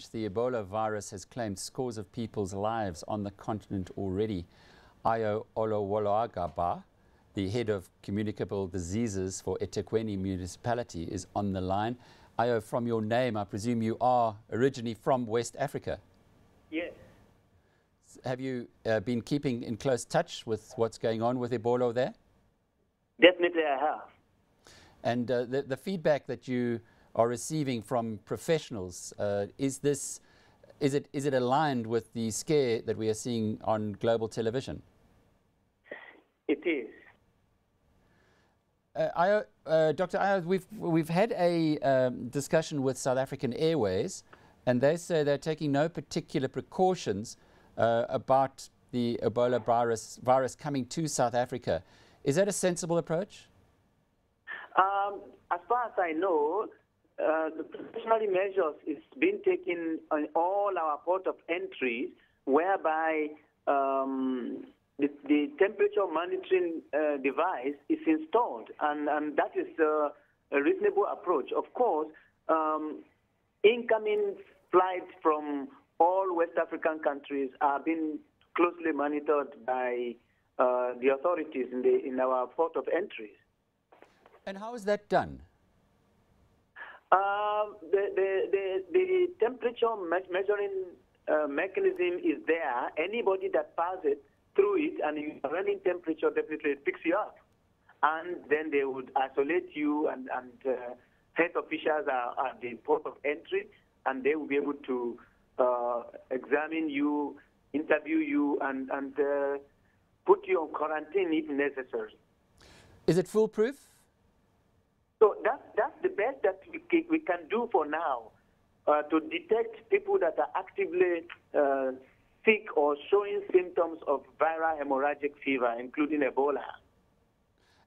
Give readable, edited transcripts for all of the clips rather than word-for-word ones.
much. The Ebola virus has claimed scores of people's lives on the continent already. Ayo Olowolagba, the head of Communicable Diseases for eThekwini Municipality, is on the line. Ayo, from your name, I presume you are originally from West Africa. Yes. Have you been keeping in close touch with what's going on with Ebola there? Definitely I have. And the feedback that you are receiving from professionals, is it aligned with the scare that we are seeing on global television? It is. Dr. Ayo, we've had a discussion with South African Airways, and they say they're taking no particular precautions about the Ebola virus coming to South Africa. Is that a sensible approach? As far as I know, the precautionary measures is being taken on all our port of entry, whereby the temperature monitoring device is installed, and that is a reasonable approach. Of course, incoming flights from all West African countries are being closely monitored by the authorities in our port of entry. And how is that done? The temperature measuring mechanism is there. Anybody that passes through it and you are running temperature, definitely it picks you up. And then they would isolate you, and health officials are at the port of entry, and they will be able to examine you, interview you, and put you on quarantine if necessary. Is it foolproof? So that's the best that we can do for now, to detect people that are actively sick or showing symptoms of viral hemorrhagic fever, including Ebola.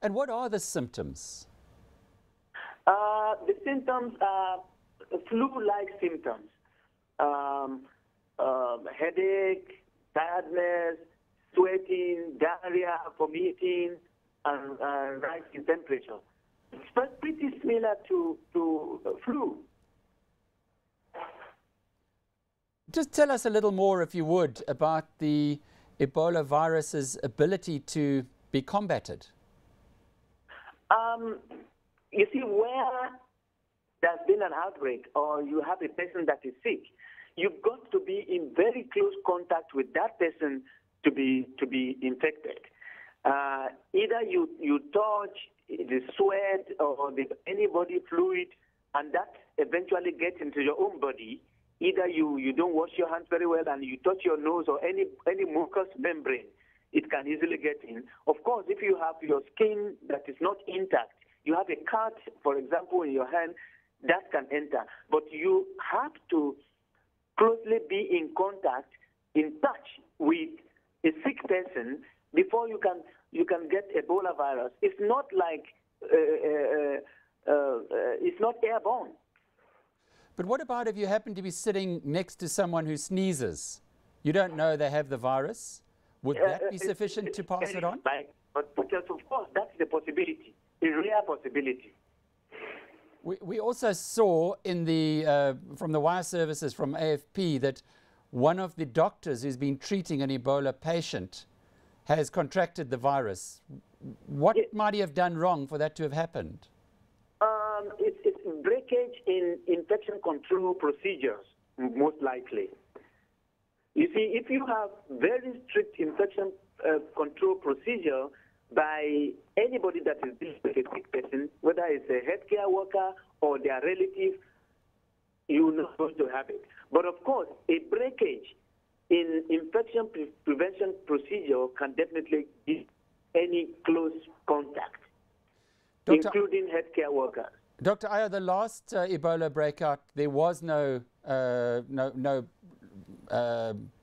And what are the symptoms? The symptoms are flu-like symptoms. Headache, tiredness, sweating, diarrhea, vomiting, and rise in temperature. It's pretty similar to flu. Just tell us a little more, if you would, about the Ebola virus's ability to be combated. You see, where there's been an outbreak or you have a person that is sick, you've got to be in very close contact with that person to be infected. Either you touch the sweat or any body fluid, and that eventually gets into your own body. Either you don't wash your hands very well and you touch your nose or any mucous membrane, it can easily get in. Of course, if you have your skin that is not intact, you have a cut, for example, in your hand, that can enter. But you have to closely be in contact, in touch with a sick person before you can get Ebola virus. It's not like it's not airborne. But what about if you happen to be sitting next to someone who sneezes? You don't know they have the virus. Would that be sufficient to pass it on? But of course, that's the possibility, a rare possibility. We also saw in the from the wire services from AFP that one of the doctors who's been treating an Ebola patient has contracted the virus. What might he have done wrong for that to have happened? It's breakage in infection control procedures, most likely. You see, if you have very strict infection control procedure by anybody that is dealing with a sick person, whether it's a healthcare worker or their relative, you're not going to have it. But of course, a breakage in infection prevention procedure can definitely give any close contact, including healthcare workers. Dr. Ayo, the last Ebola breakout, there was no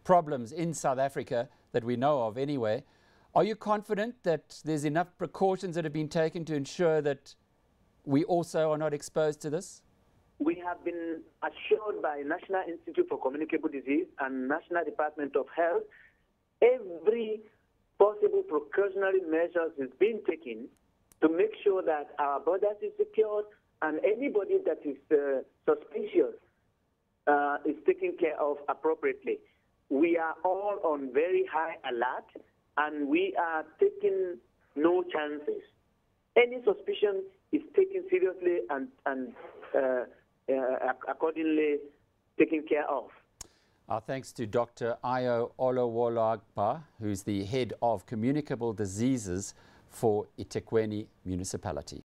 problems in South Africa that we know of anyway. Are you confident that there's enough precautions that have been taken to ensure that we also are not exposed to this? We have been assured by National Institute for Communicable Disease and National Department of Health, every possible precautionary measures is being taken to make sure that our borders is secured, and anybody that is suspicious is taken care of appropriately. We are all on very high alert, and we are taking no chances. Any suspicion is taken seriously and accordingly taken care of. Our thanks to Dr. Ayo Olowolagba, who's the head of Communicable Diseases for eThekwini Municipality.